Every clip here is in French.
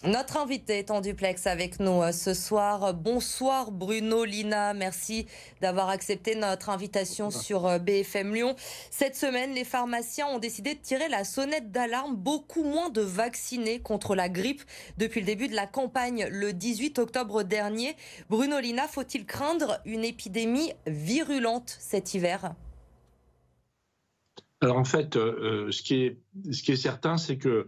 Notre invité est en duplex avec nous ce soir. Bonsoir Bruno Lina, merci d'avoir accepté notre invitation sur BFM Lyon. Cette semaine, les pharmaciens ont décidé de tirer la sonnette d'alarme. Beaucoup moins de vaccinés contre la grippe depuis le début de la campagne le 18 octobre dernier. Bruno Lina, faut-il craindre une épidémie virulente cet hiver ? Alors en fait, ce qui est certain, c'est que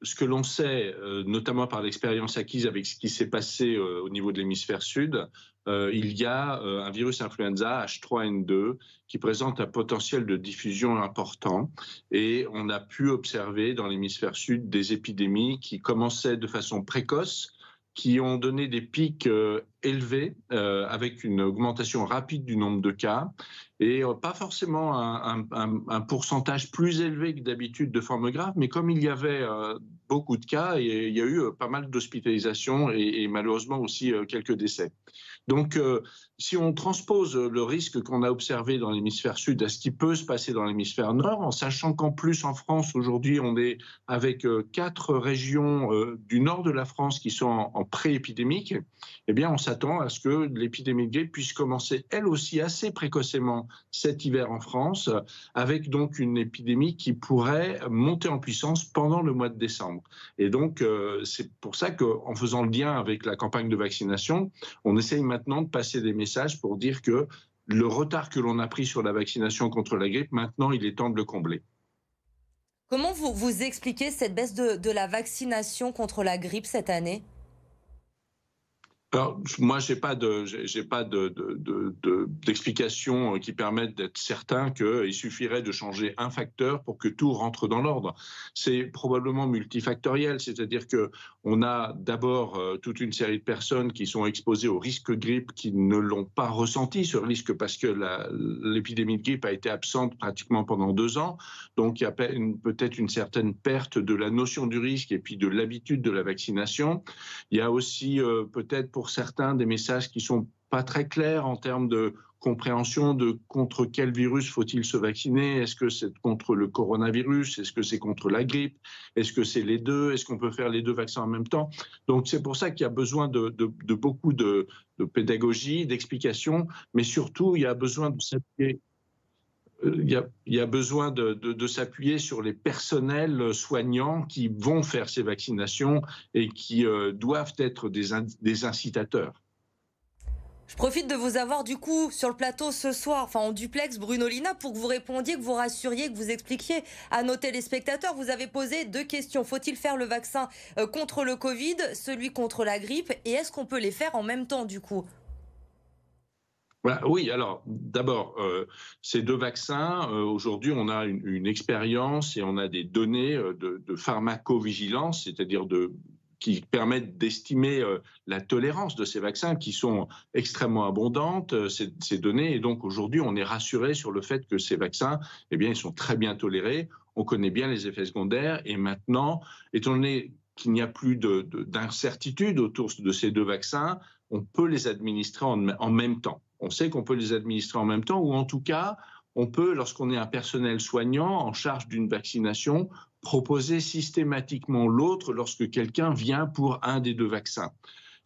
ce que l'on sait, notamment par l'expérience acquise avec ce qui s'est passé au niveau de l'hémisphère sud, il y a un virus influenza H3N2 qui présente un potentiel de diffusion important et on a pu observer dans l'hémisphère sud des épidémies qui commençaient de façon précoce, qui ont donné des pics élevés avec une augmentation rapide du nombre de cas et pas forcément un pourcentage plus élevé que d'habitude de formes graves, mais comme il y avait beaucoup de cas, et il y a eu pas mal d'hospitalisations et malheureusement aussi quelques décès. Donc, si on transpose le risque qu'on a observé dans l'hémisphère sud à ce qui peut se passer dans l'hémisphère nord, en sachant qu'en plus en France aujourd'hui on est avec 4 régions du nord de la France qui sont en pré-épidémique, eh bien on s'attend à ce que l'épidémie de grippe puisse commencer elle aussi assez précocement cet hiver en France, avec donc une épidémie qui pourrait monter en puissance pendant le mois de décembre. Et donc c'est pour ça qu'en faisant le lien avec la campagne de vaccination, on essaye maintenant de passer des messages pour dire que le retard que l'on a pris sur la vaccination contre la grippe, maintenant il est temps de le combler. Comment vous expliquez cette baisse de la vaccination contre la grippe cette année ? Alors, moi, j'ai pas d'explication qui permettent d'être certain qu'il suffirait de changer un facteur pour que tout rentre dans l'ordre. C'est probablement multifactoriel, c'est-à-dire que on a d'abord toute une série de personnes qui sont exposées au risque grippe qui ne l'ont pas ressenti, ce risque, parce que l'épidémie de grippe a été absente pratiquement pendant 2 ans. Donc, il y a peut-être une certaine perte de la notion du risque et puis de l'habitude de la vaccination. Il y a aussi peut-être pour certains des messages qui sont pas très clairs en termes de compréhension de contre quel virus faut-il se vacciner. Est-ce que c'est contre le coronavirus? Est-ce que c'est contre la grippe? Est-ce que c'est les deux? Est-ce qu'on peut faire les deux vaccins en même temps? Donc c'est pour ça qu'il y a besoin de beaucoup de pédagogie, d'explication, mais surtout il y a besoin de s'appuyer. Il y a besoin de s'appuyer sur les personnels soignants qui vont faire ces vaccinations et qui doivent être des incitateurs. Je profite de vous avoir du coup sur le plateau ce soir, enfin en duplex, Bruno Lina, pour que vous répondiez, que vous rassuriez, que vous expliquiez à nos téléspectateurs. Vous avez posé 2 questions. Faut-il faire le vaccin contre le Covid, celui contre la grippe, et est-ce qu'on peut les faire en même temps du coup ? Voilà, oui, alors d'abord, ces 2 vaccins, aujourd'hui on a une expérience et on a des données de pharmacovigilance, c'est-à-dire qui permettent d'estimer la tolérance de ces vaccins qui sont extrêmement abondantes, ces données. Et donc aujourd'hui, on est rassuré sur le fait que ces vaccins, eh bien, ils sont très bien tolérés. On connaît bien les effets secondaires. Et maintenant, étant donné qu'il n'y a plus d'incertitude autour de ces 2 vaccins, on peut les administrer en même temps. On sait qu'on peut les administrer en même temps, ou en tout cas, on peut, lorsqu'on est un personnel soignant en charge d'une vaccination, proposer systématiquement l'autre lorsque quelqu'un vient pour un des 2 vaccins.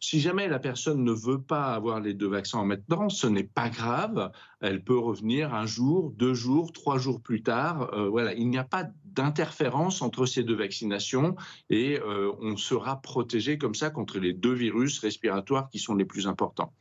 Si jamais la personne ne veut pas avoir les 2 vaccins en même temps, ce n'est pas grave. Elle peut revenir 1 jour, 2 jours, 3 jours plus tard. Voilà, il n'y a pas d'interférence entre ces 2 vaccinations et on sera protégé comme ça contre les 2 virus respiratoires qui sont les plus importants.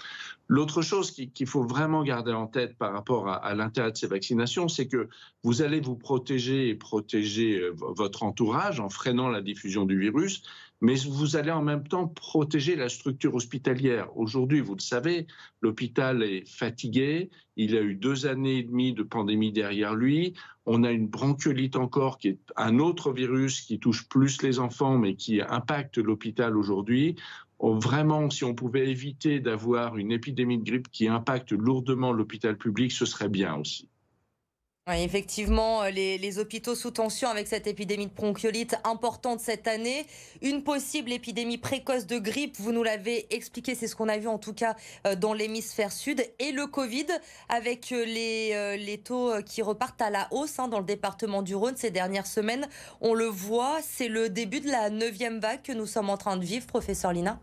L'autre chose qu'il faut vraiment garder en tête par rapport à l'intérêt de ces vaccinations, c'est que vous allez vous protéger et protéger votre entourage en freinant la diffusion du virus, mais vous allez en même temps protéger la structure hospitalière. Aujourd'hui, vous le savez, l'hôpital est fatigué, il a eu 2 années et demie de pandémie derrière lui, on a une bronchiolite encore qui est un autre virus qui touche plus les enfants mais qui impacte l'hôpital aujourd'hui. Vraiment, si on pouvait éviter d'avoir une épidémie de grippe qui impacte lourdement l'hôpital public, ce serait bien aussi. Oui, effectivement, les hôpitaux sous tension avec cette épidémie de bronchiolite importante cette année. Une possible épidémie précoce de grippe, vous nous l'avez expliqué, c'est ce qu'on a vu en tout cas dans l'hémisphère sud. Et le Covid, avec les taux qui repartent à la hausse dans le département du Rhône ces dernières semaines. On le voit, c'est le début de la 9e vague que nous sommes en train de vivre, professeur Lina.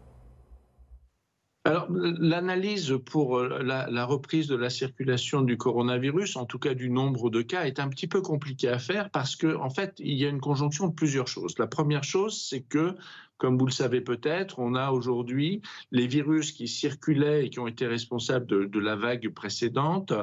Alors, l'analyse pour la reprise de la circulation du coronavirus, en tout cas du nombre de cas, est un petit peu compliquée à faire parce qu'en fait, il y a une conjonction de plusieurs choses. La première chose, c'est que, comme vous le savez peut-être, on a aujourd'hui les virus qui circulaient et qui ont été responsables de la vague précédente,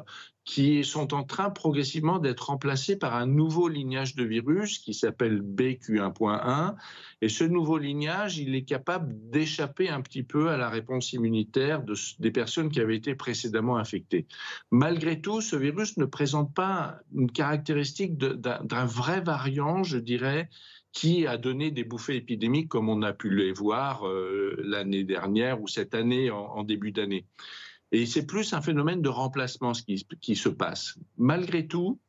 qui sont en train progressivement d'être remplacés par un nouveau lignage de virus qui s'appelle BQ1.1. Et ce nouveau lignage, il est capable d'échapper un petit peu à la réponse immunitaire des personnes qui avaient été précédemment infectées. Malgré tout, ce virus ne présente pas une caractéristique d'un vrai variant, je dirais, qui a donné des bouffées épidémiques comme on a pu les voir l'année dernière ou cette année en début d'année. Et c'est plus un phénomène de remplacement qui se passe. Malgré tout,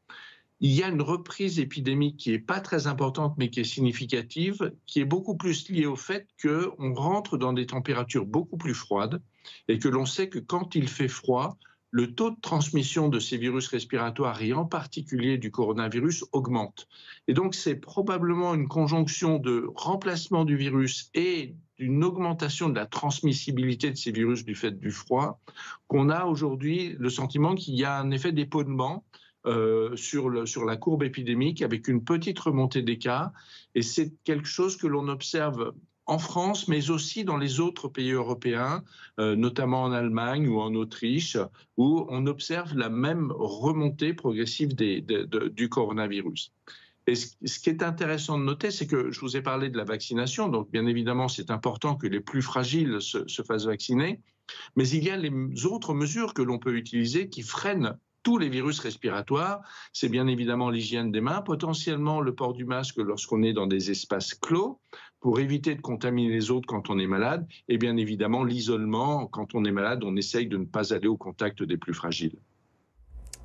il y a une reprise épidémique qui n'est pas très importante, mais qui est significative, qui est beaucoup plus liée au fait qu'on rentre dans des températures beaucoup plus froides et que l'on sait que quand il fait froid, le taux de transmission de ces virus respiratoires et en particulier du coronavirus augmente. Et donc c'est probablement une conjonction de remplacement du virus et d'une augmentation de la transmissibilité de ces virus du fait du froid qu'on a aujourd'hui le sentiment qu'il y a un effet d'éponnement sur la courbe épidémique avec une petite remontée des cas. Et c'est quelque chose que l'on observe en France, mais aussi dans les autres pays européens, notamment en Allemagne ou en Autriche, où on observe la même remontée progressive du coronavirus. Et ce qui est intéressant de noter, c'est que je vous ai parlé de la vaccination, donc bien évidemment c'est important que les plus fragiles se fassent vacciner, mais il y a les autres mesures que l'on peut utiliser qui freinent tous les virus respiratoires. C'est bien évidemment l'hygiène des mains, potentiellement le port du masque lorsqu'on est dans des espaces clos pour éviter de contaminer les autres quand on est malade, et bien évidemment l'isolement. Quand on est malade, on essaye de ne pas aller au contact des plus fragiles.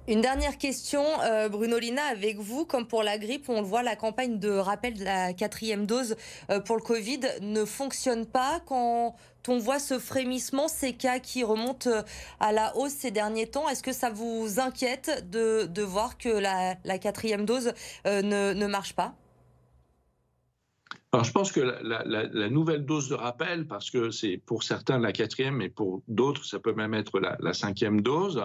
Une dernière question, Bruno Lina, avec vous, comme pour la grippe, on le voit, la campagne de rappel de la 4e dose pour le Covid ne fonctionne pas. Quand on voit ce frémissement, ces cas qui remontent à la hausse ces derniers temps, est-ce que ça vous inquiète de voir que la 4e dose ne marche pas? Alors, je pense que la nouvelle dose de rappel, parce que c'est pour certains la 4e, et pour d'autres, ça peut même être la 5e dose,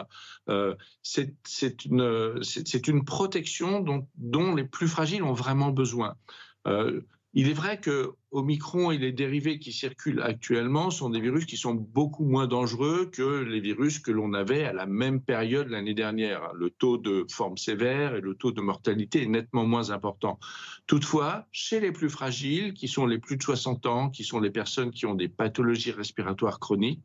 c'est une protection dont les plus fragiles ont vraiment besoin. Il est vrai que Omicron et les dérivés qui circulent actuellement sont des virus qui sont beaucoup moins dangereux que les virus que l'on avait à la même période l'année dernière. Le taux de forme sévère et le taux de mortalité est nettement moins important. Toutefois, chez les plus fragiles, qui sont les plus de 60 ans, qui sont les personnes qui ont des pathologies respiratoires chroniques,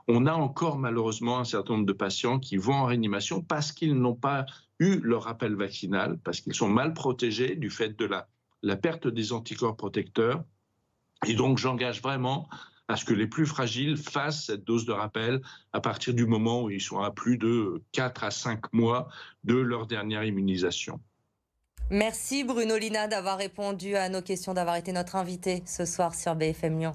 on a encore malheureusement un certain nombre de patients qui vont en réanimation parce qu'ils n'ont pas eu leur rappel vaccinal, parce qu'ils sont mal protégés du fait de la perte des anticorps protecteurs. Et donc, j'engage vraiment à ce que les plus fragiles fassent cette dose de rappel à partir du moment où ils sont à plus de 4 à 5 mois de leur dernière immunisation. Merci Bruno Lina d'avoir répondu à nos questions, d'avoir été notre invité ce soir sur BFM Lyon.